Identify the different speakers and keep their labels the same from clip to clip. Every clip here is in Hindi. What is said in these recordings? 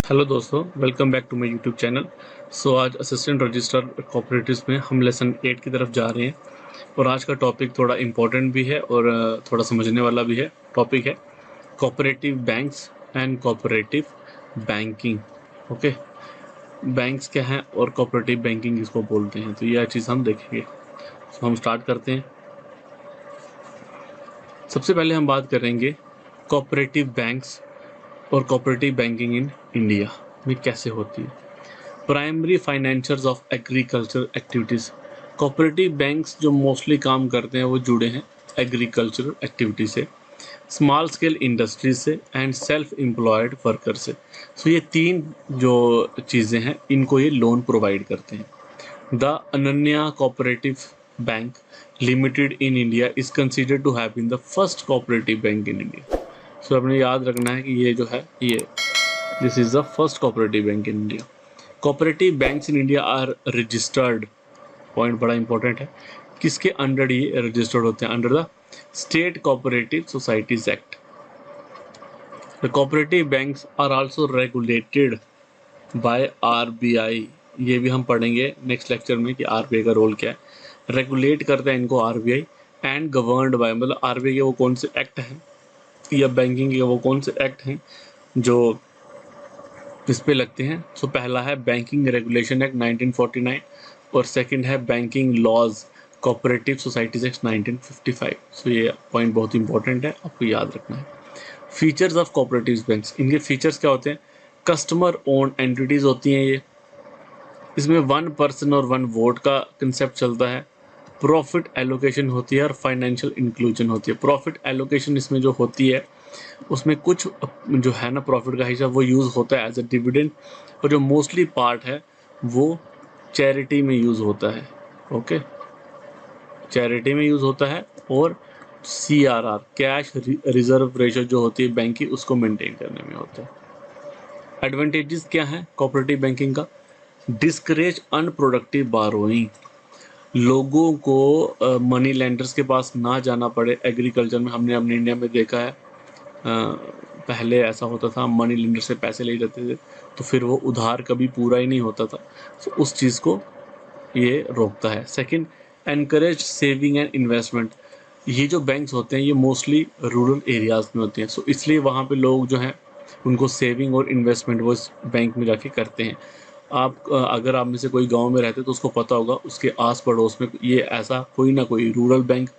Speaker 1: हेलो दोस्तों, welcome back to my YouTube channel. आज असिस्टेंट रजिस्ट्रार कोऑपरेटिव्स में हम लेसन 8 की तरफ जा रहे हैं और आज का टॉपिक थोड़ा इम्पोर्टेंट भी है और थोड़ा समझने वाला भी है। टॉपिक है cooperative banks and cooperative banking. Okay, banks क्या हैं और कोऑपरेटिव बैंकिंग किसको बोलते हैं, तो यह चीज़ हम देखेंगे। हम स्टार्ट करते हैं। सबसे पहले हम बात करेंगे कोऑपरेटिव बैंक्स और कोऑपरेटिव बैंकिंग इन इंडिया में कैसे होती है। Primary financiers of agriculture activities. Cooperative banks जो मोस्टली काम करते हैं वो जुड़े हैं एग्रीकल्चर एक्टिविटी से, स्मॉल स्केल इंडस्ट्रीज से एंड सेल्फ एम्प्लॉयड वर्कर से। ये तीन जो चीज़ें हैं इनको ये लोन प्रोवाइड करते हैं। The Ananya cooperative bank limited in India is considered to have been the first cooperative bank in India. आपने याद रखना है कि ये जो है ये this is the first cooperative bank in India. Cooperative banks in India are registered, point बड़ा इंपॉर्टेंट है, किसके अंडर ये रजिस्टर्ड होते हैं? Under the state cooperative societies act. The cooperative banks are also regulated by RBI. ये भी हम पढ़ेंगे नेक्स्ट लेक्चर में कि आरबीआई का रोल क्या है। रेगुलेट करते हैं इनको आरबीआई एंड गवर्नड बाय, मतलब आरबीआई के वो कौन से एक्ट हैं या बैंकिंग के वो कौन से एक्ट हैं जो इस पे लगते हैं। पहला है बैंकिंग रेगुलेशन एक्ट 1949 और सेकंड है banking laws cooperative societies act 1955। ये पॉइंट बहुत इंपॉर्टेंट है, आपको याद रखना है। फीचर्स ऑफ कोऑपरेटिव बैंक्स, इनके फीचर्स क्या होते हैं? कस्टमर ओन एंटिटीज होती हैं ये, इसमें 1 पर्सन और 1 वोट का कंसेप्ट चलता है। प्रॉफिट एलोकेशन होती है और फाइनेंशियल इंक्लूजन होती है। प्रॉफिट एलोकेशन इसमें जो होती है उसमें कुछ जो है ना प्रॉफिट का हिस्सा वो यूज़ होता है एज अ डिविडेंड, और जो मोस्टली पार्ट है वो चैरिटी में यूज़ होता है। ओके, चैरिटी में यूज़ होता है और CRR कैश रिजर्व रेशो जो होती है बैंक की उसको मेंटेन करने में होता है। एडवांटेजेस क्या है कोऑपरेटिव बैंकिंग का? डिस्करेज अनप्रोडक्टिव बारोइंग, लोगों को मनी लेंडर्स के पास ना जाना पड़े। एग्रीकल्चर में हमने अपने इंडिया में देखा है, पहले ऐसा होता था मनी लेंडर से पैसे ले जाते थे तो फिर वो उधार कभी पूरा ही नहीं होता था। उस चीज़ को ये रोकता है। Second, encourage saving and investment. ये जो बैंक्स होते हैं ये मोस्टली रूरल एरियाज़ में होते हैं, इसलिए वहाँ पे लोग जो हैं उनको सेविंग और इन्वेस्टमेंट वो इस बैंक में जाके करते हैं। अगर आप में से कोई गांव में रहते तो उसको पता होगा उसके आस पड़ोस में ये ऐसा कोई ना कोई रूरल बैंक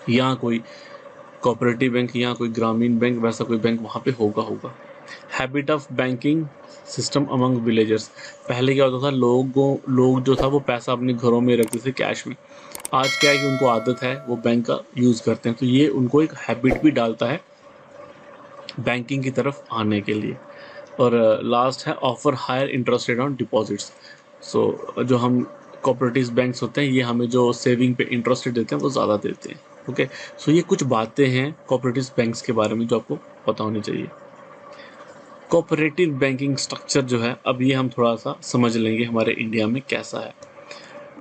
Speaker 1: या कोई कोऑपरेटिव बैंक या कोई ग्रामीण बैंक, वैसा कोई बैंक वहाँ पे होगा। Habit of banking system among villagers. पहले क्या होता था, लोग जो था वो पैसा अपने घरों में रखते थे कैश में। आज क्या है कि उनको आदत है वो बैंक का यूज़ करते हैं, तो ये उनको एक हैबिट भी डालता है बैंकिंग की तरफ आने के लिए। और लास्ट है offer higher interest rate on deposits. जो हम कोऑपरेटिव बैंक्स होते हैं ये हमें जो सेविंग पे इंटरेस्ट रेट देते हैं वो ज़्यादा देते हैं। ओके, ये कुछ बातें हैं कोऑपरेटिव बैंक्स के बारे में जो आपको पता होनी चाहिए। कोऑपरेटिव बैंकिंग स्ट्रक्चर जो है अब ये हम थोड़ा सा समझ लेंगे हमारे इंडिया में कैसा है।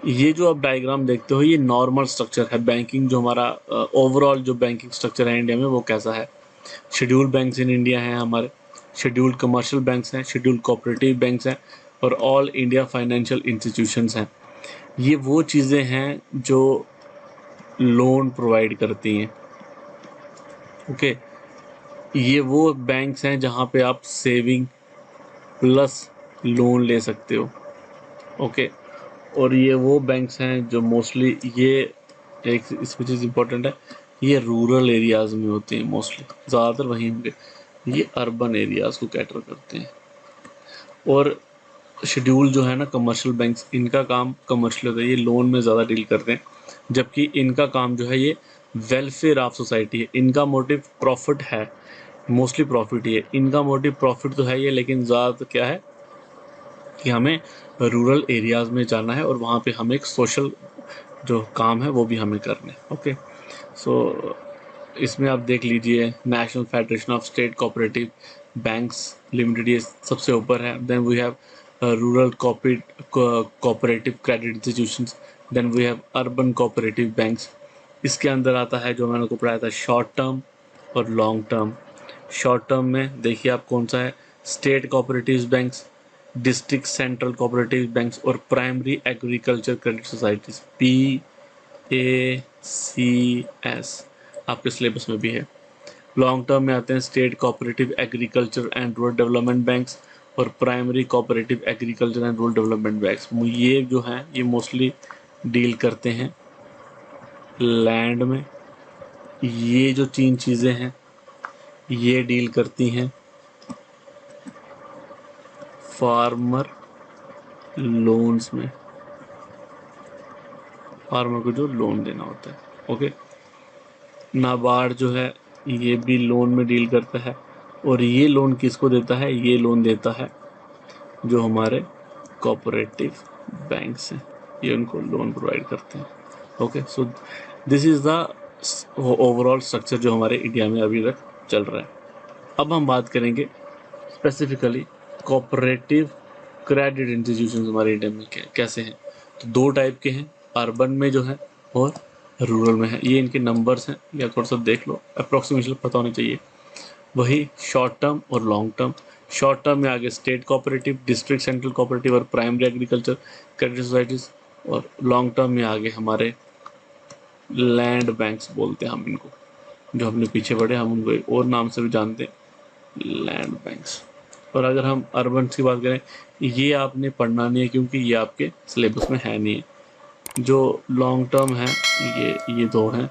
Speaker 1: ये जो आप डायग्राम देखते हो ये नॉर्मल स्ट्रक्चर है बैंकिंग, जो हमारा ओवरऑल जो बैंकिंग स्ट्रक्चर है इंडिया में वो कैसा है। शेड्यूल्ड बैंक्स इन इंडिया हैं हमारे, शेड्यूल्ड कमर्शियल बैंक्स हैं, शेड्यूल्ड कोऑपरेटिव बैंक्स हैं और ऑल इंडिया फाइनेंशियल इंस्टीट्यूशंस हैं। ये वो चीज़ें हैं जो लोन प्रोवाइड करती हैं। ओके, ये वो बैंक्स हैं जहाँ पे आप सेविंग प्लस लोन ले सकते हो। ओके, और ये वो बैंक्स हैं जो मोस्टली ये एक इसमें चीज़ इम्पोर्टेंट है, ये रूरल एरियाज़ में होते हैं मोस्टली, ज़्यादातर वहीं होंगे। ये अर्बन एरियाज़ को कैटर करते हैं। और शेड्यूल जो है ना कमर्शियल बैंक्स, इनका काम कमर्शियल होता है, ये लोन में ज़्यादा डील करते हैं, जबकि इनका काम जो है ये वेलफेयर ऑफ सोसाइटी है। इनका मोटिव प्रॉफिट है, मोस्टली प्रॉफिट ही है। इनका मोटिव प्रॉफिट तो है ये, लेकिन ज़्यादातर क्या है कि हमें रूरल एरियाज़ में जाना है और वहाँ पे हमें एक सोशल जो काम है वो भी हमें करना है। ओके, इसमें आप देख लीजिए national federation of state cooperative banks limited ये सबसे ऊपर है। Then we have rural cooperative credit institutions, then we have urban cooperative banks. इसके अंदर आता है जो मैंने आपको पढ़ाया था शॉर्ट टर्म और लॉन्ग टर्म। शॉर्ट टर्म में देखिए आप कौन सा है, state cooperative banks, district central cooperative banks और primary agriculture credit societies, PACS आपके सिलेबस में भी है। लॉन्ग टर्म में आते हैं state cooperative agriculture and rural development banks और primary cooperative agriculture and rural development banks. ये जो हैं ये मोस्टली डील करते हैं लैंड में। ये जो 3 चीज़ें हैं ये डील करती हैं फार्मर लोन्स में, फार्मर को जो लोन देना होता है। ओके, नाबार्ड जो है ये भी लोन में डील करता है और ये लोन किसको देता है, ये लोन देता है जो हमारे कोऑपरेटिव बैंक्स हैं, ये उनको लोन प्रोवाइड करते हैं। Okay, so this is the overall structure जो हमारे इंडिया में अभी तक चल रहा है। अब हम बात करेंगे स्पेसिफिकली कोऑपरेटिव क्रेडिट इंस्टीट्यूशन हमारे इंडिया में कैसे हैं। तो 2 टाइप के हैं, अर्बन में जो है और रूरल में है। ये इनके नंबर्स हैं, या थोड़ा सा देख लो, अप्रोक्सीमेशन पता होनी चाहिए। वही शॉर्ट टर्म और लॉन्ग टर्म। शॉर्ट टर्म में आगे state cooperative, district central cooperative और प्राइमरी एग्रीकल्चर क्रेडिट सोसाइटीज, और लॉन्ग टर्म में आगे हमारे लैंड बैंक्स बोलते हैं हम इनको, जो अपने पीछे पड़े, हम उनको एक और नाम से भी जानते हैं, लैंड बैंक्स। और अगर हम अर्बन की बात करें, ये आपने पढ़ना नहीं है क्योंकि ये आपके सिलेबस में है नहीं है। जो लॉन्ग टर्म है ये 2 हैं,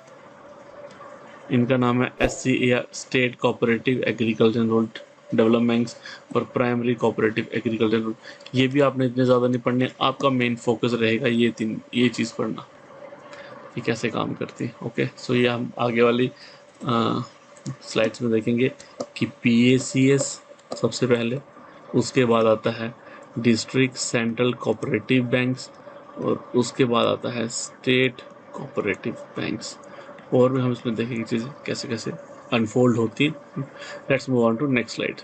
Speaker 1: इनका नाम है SCA state cooperative agriculture rural developments और प्राइमरी कोऑपरेटिव एग्रीकल्चर रूरल। ये भी आपने इतने ज़्यादा नहीं पढ़ने, आपका मेन फोकस रहेगा ये चीज़ पढ़ना, ये कैसे काम करती है। ओके, सो ये हम आगे वाली स्लाइड्स में देखेंगे कि PACS सबसे पहले, उसके बाद आता है डिस्ट्रिक्ट सेंट्रल कोऑपरेटिव बैंक्स और उसके बाद आता है स्टेट कोऑपरेटिव बैंक्स। और भी हम इसमें देखेंगे चीज़ें कैसे कैसे अनफोल्ड होती हैं। Let's move on to next slide.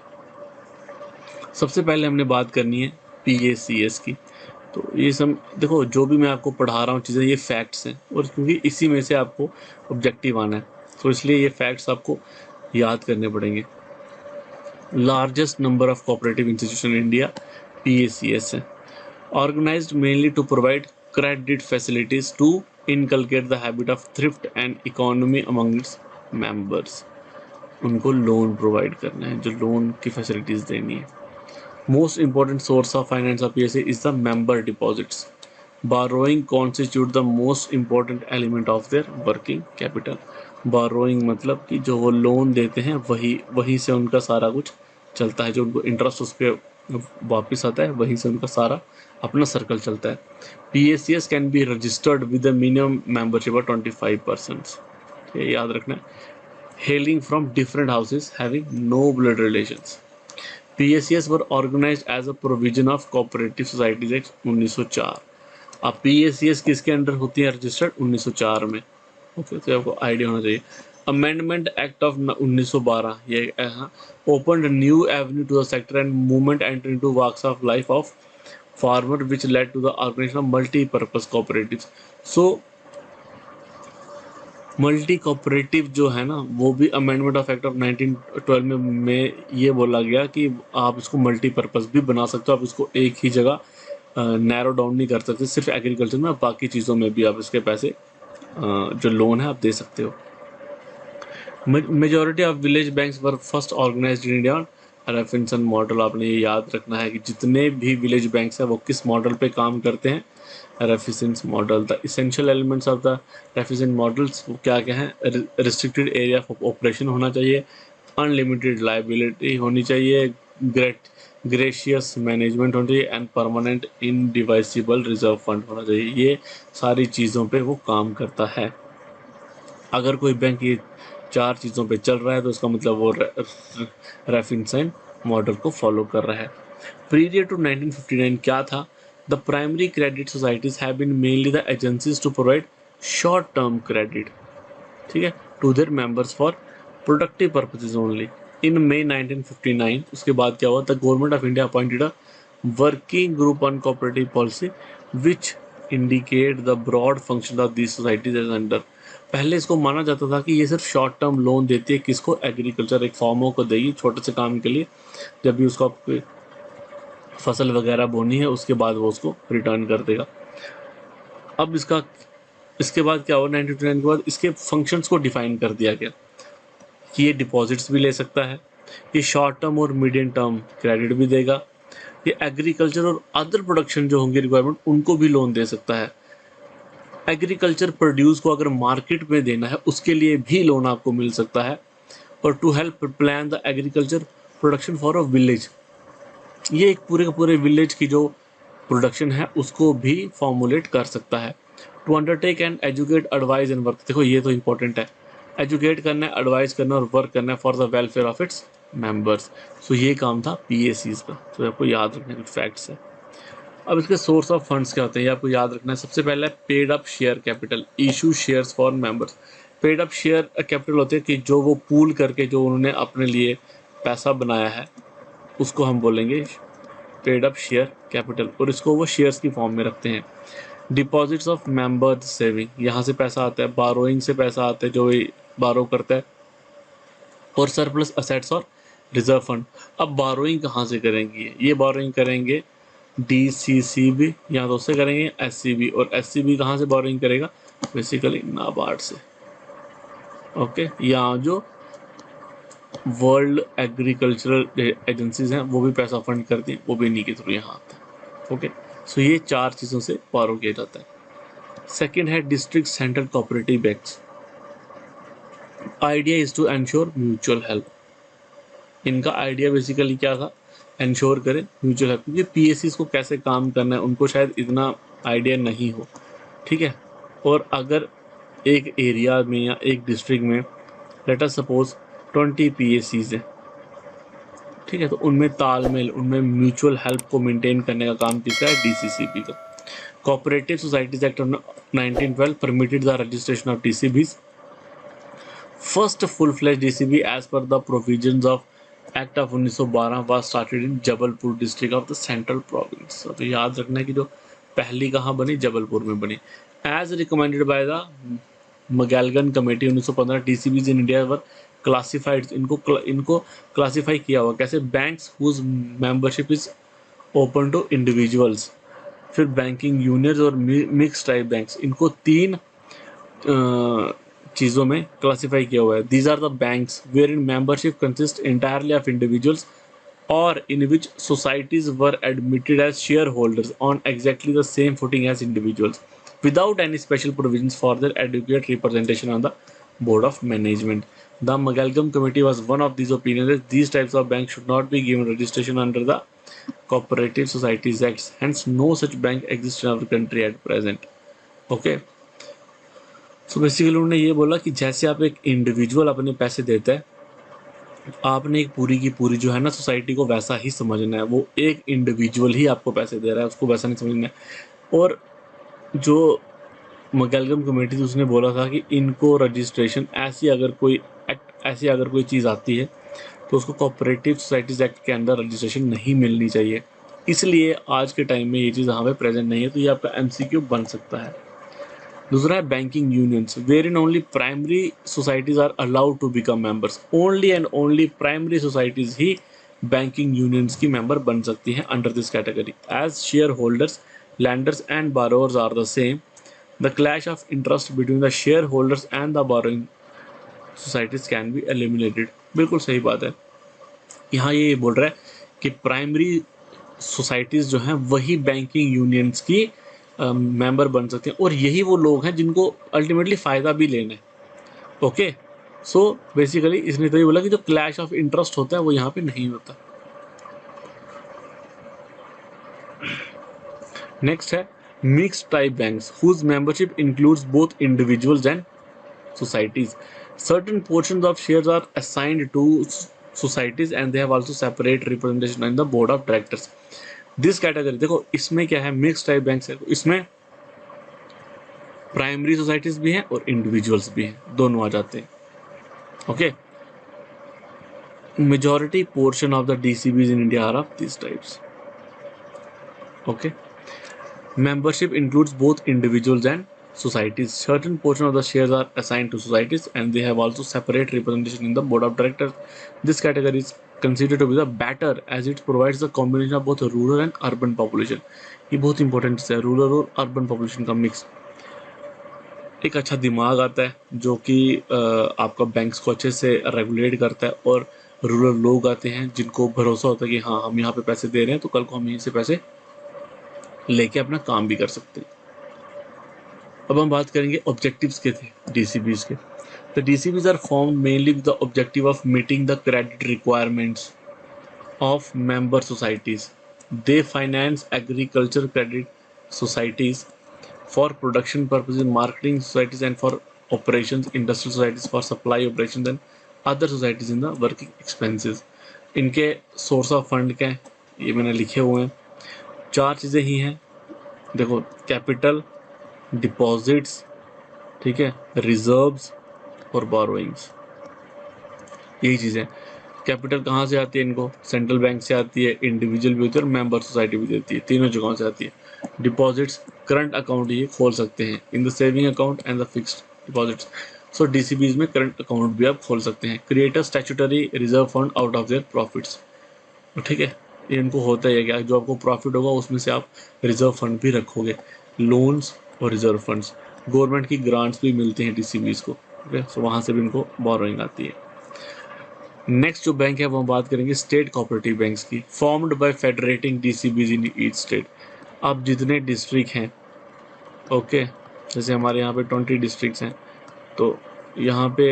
Speaker 1: सबसे पहले हमने बात करनी है PACS की। तो ये सब देखो, जो भी मैं आपको पढ़ा रहा हूँ चीज़ें, ये फैक्ट्स हैं, और क्योंकि इसी में से आपको ऑब्जेक्टिव आना है तो इसलिए ये फैक्ट्स आपको याद करने पड़ेंगे। Largest number of cooperative institution in India PACS है, organized mainly to provide credit facilities to inculcate the habit of thrift and economy among its members। उनको लोन प्रोवाइड करना है, जो लोन की फैसिलिटीज़ देनी है। Most important source of finance of PACS is the member deposits. Burrowing constitute the most important element of their working capital. Burrowing मतलब कि जो वो लोन देते हैं वहीं से उनका सारा कुछ चलता है, जो उनको इंटरेस्ट उस पर वापस आता है, वहीं से उनका सारा अपना सर्कल चलता है। PACS can be registered with the minimum membership of 25%, ये याद रखना है। Hailing from different houses having no blood relations. PACS were organized as a provision of cooperative societies act 1904। अब PACS किसके अंडर होती है रजिस्टर्ड? 1904 में। ओके, तो आपको आइडिया होना चाहिए। अमेंडमेंट एक्ट ऑफ 1912 ये open new avenue to the sector and movement enter into walks of life of farmer which led to the organization of multipurpose cooperatives. So multi cooperative जो है ना, वो भी अमेंडमेंट ऑफ एक्ट ऑफ 1912 में ये बोला गया कि आप इसको मल्टीपर्पज भी बना सकते हो, आप इसको एक ही जगह नैरो डाउन नहीं कर सकते सिर्फ एग्रीकल्चर में, बाकी चीज़ों में भी आप इसके पैसे जो लोन है आप दे सकते हो। Majority of village banks were first organised in India Raiffeisen model. आपने ये याद रखना है कि जितने भी विलेज बैंक्स हैं वो किस मॉडल पे काम करते हैं? Raiffeisen model. The essential elements of the Raiffeisen models वो क्या क्या हैं? रिस्ट्रिक्टेड एरिया ऑफ ऑपरेशन होना चाहिए, अनलिमिटेड लाइबिलिटी होनी चाहिए, ग्रेशियस मैनेजमेंट होनी चाहिए एंड परमानेंट इनडिवाइसिबल रिजर्व फंड होना चाहिए। ये सारी चीज़ों पे वो काम करता है। अगर कोई बैंक ये 4 चीज़ों पे चल रहा है तो इसका मतलब वो रेफिसेंट मॉडल को फॉलो कर रहा है। प्रीवियर टू 1959 क्या था? The primary credit societies have been mainly the agencies to provide short term credit, ठीक है, to their members for productive purposes only. In May 1959 उसके बाद क्या हुआ? The government of India appointed a working group on cooperative policy which indicate the broad function of these societies as under। पहले इसको माना जाता था कि ये सिर्फ शॉर्ट टर्म लोन देती है, किसको? एग्रीकल्चर, एक फार्मर को देगी छोटे से काम के लिए, जब भी उसको फसल वगैरह बोनी है उसके बाद वो उसको रिटर्न कर देगा। अब इसके बाद क्या हुआ, 1929 के बाद इसके फंक्शंस को डिफाइन कर दिया गया कि ये डिपॉजिट्स भी ले सकता है, ये शॉर्ट टर्म और मीडियम टर्म क्रेडिट भी देगा, ये एग्रीकल्चर और अदर प्रोडक्शन जो होंगी रिक्वायरमेंट उनको भी लोन दे सकता है। एग्रीकल्चर प्रोड्यूस को अगर मार्केट में देना है उसके लिए भी लोन आपको मिल सकता है। और to help plan the agriculture production for a village, ये एक पूरे के पूरे विलेज की जो प्रोडक्शन है उसको भी फॉर्मुलेट कर सकता है। To undertake and educate, advise and work, देखो ये तो इंपॉर्टेंट है, एजुकेट करना है, एडवाइस करना और वर्क करना है for the welfare of its members. So ये काम था पीएसीज का, तो आपको याद रखने के फैक्ट्स है। अब इसके सोर्स ऑफ फंड्स क्या होते हैं ये आपको याद रखना है। सबसे पहले paid up share capital, issue shares for members. Paid up share capital होते हैं कि जो वो पूल करके जो उन्होंने अपने लिए पैसा बनाया है उसको हम बोलेंगे पेड अप शेयर कैपिटल, और इसको वो शेयर्स की फॉर्म में रखते हैं। डिपॉजिट्स ऑफ मेंबर्स सेविंग, यहाँ से पैसा आता है, बारोइंग से पैसा आता है जो बारो करता है, और सरप्लस असेट्स और रिजर्व फंड। अब बारोइंग कहाँ से करेंगे? ये बारोइंग करेंगे डीसीसीबी या तो उससे करेंगे एससीबी, और एससीबी कहाँ से बोरिंग करेगा? बेसिकली नाबार्ड से। ओके, यहाँ जो वर्ल्ड एग्रीकल्चरल एजेंसीज हैं वो भी पैसा फंड करती हैं, वो भी इन्हीं के थ्रू यहाँ आता है। ओके, सो ये 4 चीज़ों से बोरो किया जाता है। सेकेंड है district central cooperative banks. Idea is to ensure mutual help. इनका आइडिया बेसिकली क्या था? इंश्योर करें म्यूचुअल हेल्प, क्योंकि पीएससीज को कैसे काम करना है उनको शायद इतना आइडिया नहीं हो, ठीक है। और अगर एक एरिया में या एक डिस्ट्रिक्ट में लेट अस सपोज 20 पीएससीज हैं, ठीक है, तो उनमें तालमेल, उनमें म्यूचुअल हेल्प को मेंटेन करने का काम किसका है? डीसीसीबी का। Cooperative societies act 1912 permitted the registration of DCBs. First full flash DCB as per the provisions of act of 1912 was started in Jabalpur district of the central province. तो याद रखना है कि जो पहली कहाँ बनी? जबलपुर में बनी। As recommended by the Maclagan committee 1915 DCBs in India were classified, इनको क्लासिफाई किया हुआ कैसे? Banks whose membership is open to individuals, फिर बैंकिंग यूनियंस और मिक्स टाइप बैंक्स, इनको 3 चीज़ों में क्लासिफाई किया हुआ है। These are the banks wherein membership consist entirely of individuals और in which societies were admitted as share holders on exactly the same footing as individuals without any special provisions for their adequate representation on the board of management. The Magalgam Committee was one of these opinions that these types of banks should not be given registration under the Cooperative Societies Act. Hence, no such bank exists in our country at present. Okay. So basically उन्होंने ये बोला कि जैसे आप एक इंडिविजुअल अपने पैसे देता है, आपने एक पूरी की पूरी जो है ना सोसाइटी को वैसा ही समझना है। वो एक इंडिविजुअल ही आपको पैसे दे रहा है, उसको वैसा नहीं समझना है। और जो मगैलगम कमेटी थी उसने बोला था कि इनको रजिस्ट्रेशन ऐसी अगर कोई चीज़ आती है तो उसको कोऑपरेटिव सोसाइटीज़ एक्ट के अंदर रजिस्ट्रेशन नहीं मिलनी चाहिए। इसलिए आज के टाइम में ये चीज़ यहाँ पे प्रेजेंट नहीं है, तो ये आपका एमसीक्यू बन सकता है। दूसरा है banking unions, wherein only primary societies are allowed to become members. Only and only primary societies ही बैंकिंग यूनियंस की मेंबर बन सकती हैं under this category. As share holders, lenders and borrowers are the same, the clash of interest between the share holders and the borrowing societies can be eliminated. बिल्कुल सही बात है। यहाँ ये बोल रहा है कि प्राइमरी सोसाइटीज़ जो हैं वही बैंकिंग यूनियंस की मेंबर बन सकते हैं, और यही वो लोग हैं जिनको अल्टीमेटली फ़ायदा भी लेना है। ओके, सो बेसिकली इसने तो ये बोला कि जो क्लैश ऑफ इंटरेस्ट होता है वो यहाँ पे नहीं होता। नेक्स्ट है mix type banks whose membership includes both individuals and societies. Certain portions of shares are assigned to societies and they have also separate representation in the board of directors. This category देखो इसमें क्या है, मिक्स टाइप बैंक्स है, इसमें प्राइमरी सोसाइटीज भी हैं और इंडिविजुअल्स भी हैं, दोनों आ जाते हैं। Okay, majority portion of the DCBs in India are of this types. Okay, membership includes both individuals and societies. Certain portion of the shares are assigned to societies, and they have also separate representation in the board of directors. This category is considered to be the better as it provides the combination of both rural and urban population. ये बहुत इंपॉर्टेंट है, रूरल और अर्बन पॉपुलेशन का मिक्स। एक अच्छा दिमाग आता है जो कि आपका बैंक्स को अच्छे से रेगुलेट करता है, और रूरल लोग आते हैं जिनको भरोसा होता है कि हाँ हम यहाँ पे पैसे दे रहे हैं तो कल को हम यहीं से पैसे लेके अपना काम भी कर सकते हैं। अब हम बात करेंगे ऑब्जेक्टिव्स के थे डीसीबीज के। The DCBs are form mainly with the objective of meeting the credit requirements of member societies. They finance agriculture credit societies for production purposes, marketing societies, and for operations, industrial societies for supply operations, and other societies in the working expenses. इनके सोर्स ऑफ फंड क्या है ये मैंने लिखे हुए हैं। चार चीज़ें ही हैं, देखो, कैपिटल, डिपॉजिट्स, ठीक है, रिजर्व्स और बोरोइंग्स, यही चीज़ें। कैपिटल कहाँ से आती है, इनको सेंट्रल बैंक से आती है, इंडिविजुअल भी होती है और मेंबर सोसाइटी भी देती है, तीनों जगहों से आती है। डिपॉजिट्स, करंट अकाउंट ये खोल सकते हैं in the saving account and the fixed deposits. So DCBs में करंट अकाउंट भी आप खोल सकते हैं। Create a statutory reserve fund out of their profits, ठीक है, ये इनको होता है क्या, जो आपको प्रॉफिट होगा उसमें से आप रिजर्व फंड भी रखोगे। लोन्स और रिजर्व फंड्स, गवर्नमेंट की ग्रांट्स भी मिलती हैं डीसीबीज को, ठीक है, सो वहाँ से भी इनको बोरोइंग आती है। नेक्स्ट जो बैंक है वो हम बात करेंगे स्टेट कोऑपरेटिव बैंक्स की, formed by federating DCBs in each state. अब जितने डिस्ट्रिक्ट हैं, ओके, जैसे हमारे यहाँ पे 20 डिस्ट्रिक्ट्स हैं, तो यहाँ पे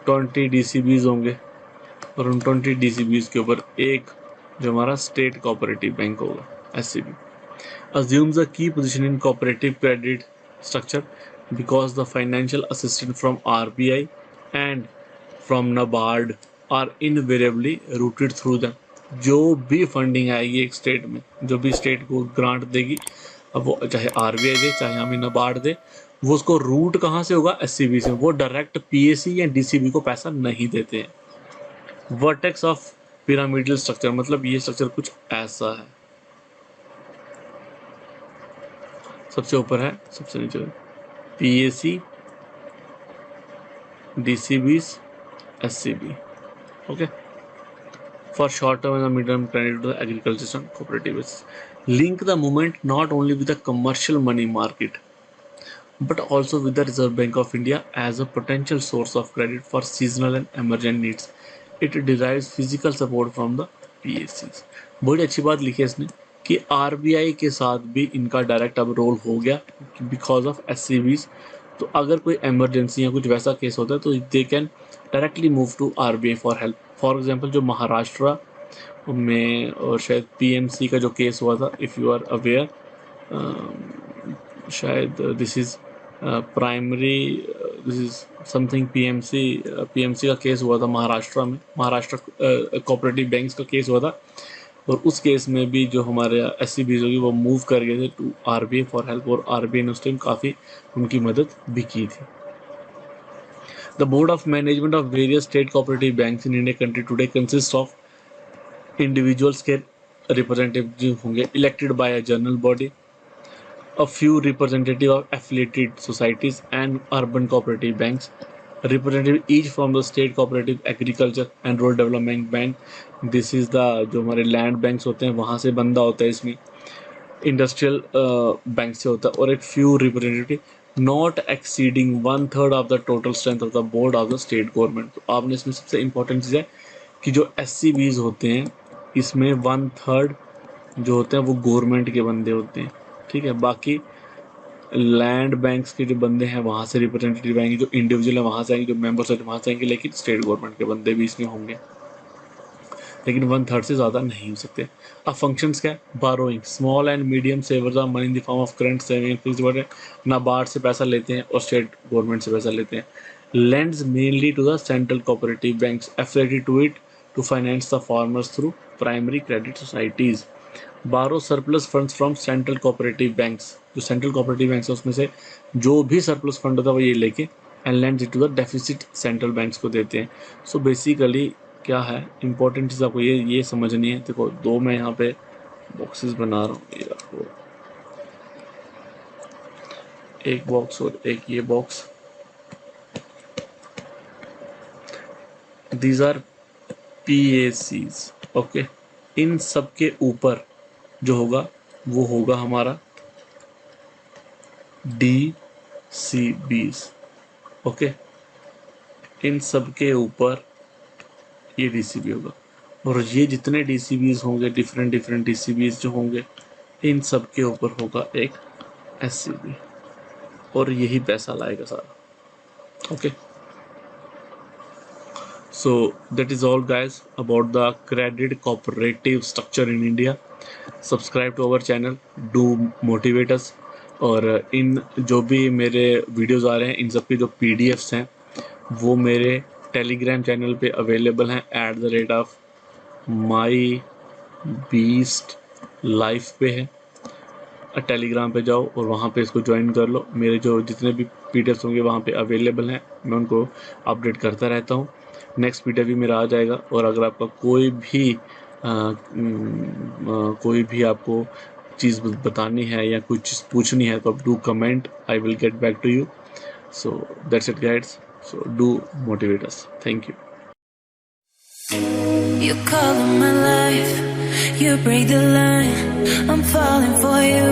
Speaker 1: 20 डीसीबीज होंगे, और उन 20 डीसीबीज के ऊपर एक जो हमारा स्टेट कोऑपरेटिव बैंक होगा, SCB, assumes a key position in cooperative credit structure because the financial assistance from RBI and from NABARD are invariably routed through them. जो भी फंडिंग आएगी एक स्टेट में, जो भी स्टेट को ग्रांट देगी, अब वो चाहे आरबीआई दे चाहे हमें नाबार्ड दे, वो उसको रूट कहाँ से होगा, एससीबी से। वो डायरेक्ट पीएसी या डीसीबी को पैसा नहीं देते हैं। वर्टेक्स ऑफ पिरामिडल स्ट्रक्चर, मतलब ये स्ट्रक्चर कुछ ऐसा है, सबसे ऊपर है, सबसे नीचे PACs, DCBs, SCB, okay, for short term and medium credit to the agriculture and cooperatives. Link the movement not only with the commercial money market but also with the Reserve Bank of India as a potential source of credit for seasonal and emergent needs. It derives physical support from the PACs. बड़ी अच्छी बात लिखी है इसने कि आरबीआई के साथ भी इनका डायरेक्ट अब रोल हो गया बिकॉज ऑफ एससीबीज। तो अगर कोई इमरजेंसी या कुछ वैसा केस होता है तो they can directly move to RBI for help. For example जो महाराष्ट्र में और शायद पीएमसी का जो केस हुआ था, इफ़ यू आर अवेयर, शायद this is primary, this is something PMC का केस हुआ था महाराष्ट्र में, महाराष्ट्र कोऑपरेटिव बैंक्स का केस हुआ था, और उस केस में भी जो हमारे एससीबीज होगी वो मूव कर गए थे टू आरबीआई फॉर हेल्प, और आरबीआई ने उस टाइम काफ़ी उनकी मदद भी की थी। The board of management of various state cooperative banks in India country today consists of individuals के representative होंगे elected by a general body, a few representative of affiliated societies and urban cooperative banks, representative each from the state cooperative agriculture and rural development bank. This is the जो हमारे land banks होते हैं वहाँ से बंदा होता है इसमें, इंडस्ट्रियल बैंक से होता है, और एक few representative not exceeding 1/3 of the total strength of the board of the state government. तो आपने इसमें सबसे इंपॉर्टेंट चीज़ है कि जो एससीबीज होते हैं इसमें 1/3 जो होते हैं वो गवर्नमेंट के बंदे होते हैं, ठीक है। बाकी लैंड बैंक्स के जो बंदे हैं वहाँ से रिप्रेजेंटेटिव आएंगे, जो इंडिविजुअल है वहाँ से आएंगे, जो मेंबर्स है वहाँ से आएंगे, लेकिन स्टेट गवर्नमेंट के बंदे भी इसमें होंगे, लेकिन 1/3 से ज़्यादा नहीं हो सकते। अब फंक्शंस क्या है, borrowing, small and medium savers of money in the form of current saving fixed deposit, NABARD से पैसा लेते हैं और स्टेट गवर्नमेंट से पैसा लेते हैं। Lends mainly to the central cooperative banks affiliated to it to finance the farmers through primary credit societies. Borrow surplus funds from central cooperative banks, जो सेंट्रल कोऑपरेटिव बैंक्स है उसमें से जो भी सरप्लस फंड होता है वो ये लेके and lends it to the deficit central banks को देते हैं। सो बेसिकली क्या है इंपॉर्टेंट चीज़ आपको ये समझनी है। देखो दो मैं यहाँ पे बॉक्सेस बना रहा हूँ, ये रखो। एक बॉक्स और एक ये box. These are PACs, okay. इन सब के ऊपर जो होगा वो होगा हमारा DCBs, ओके। इन सब के ऊपर ये DCB होगा, और ये जितने DCBs होंगे, डिफरेंट डिफरेंट DCBs जो होंगे, इन सब के ऊपर होगा एक SCB, और यही पैसा लाएगा सारा, okay. So that is all guys about the credit cooperative structure in India. Subscribe to our channel, do motivate us, और इन जो भी मेरे वीडियोस आ रहे हैं इन सब के जो PDFs हैं वो मेरे टेलीग्राम चैनल पे अवेलेबल हैं @of माई बीस्ट लाइफ पे है। टेलीग्राम पे जाओ और वहाँ पे इसको ज्वाइन कर लो। मेरे जो जितने भी PDFs होंगे वहाँ पे अवेलेबल हैं, मैं उनको अपडेट करता रहता हूँ। नेक्स्ट PDF भी मेरा आ जाएगा। और अगर आपका कोई भी आपको चीज़ बतानी है या कुछ चीज़ पूछनी है तो आप do comment, I will get back to you. So that's it guys, so do motivate us, thank you.
Speaker 2: You color my life, you break the line, I'm falling for you.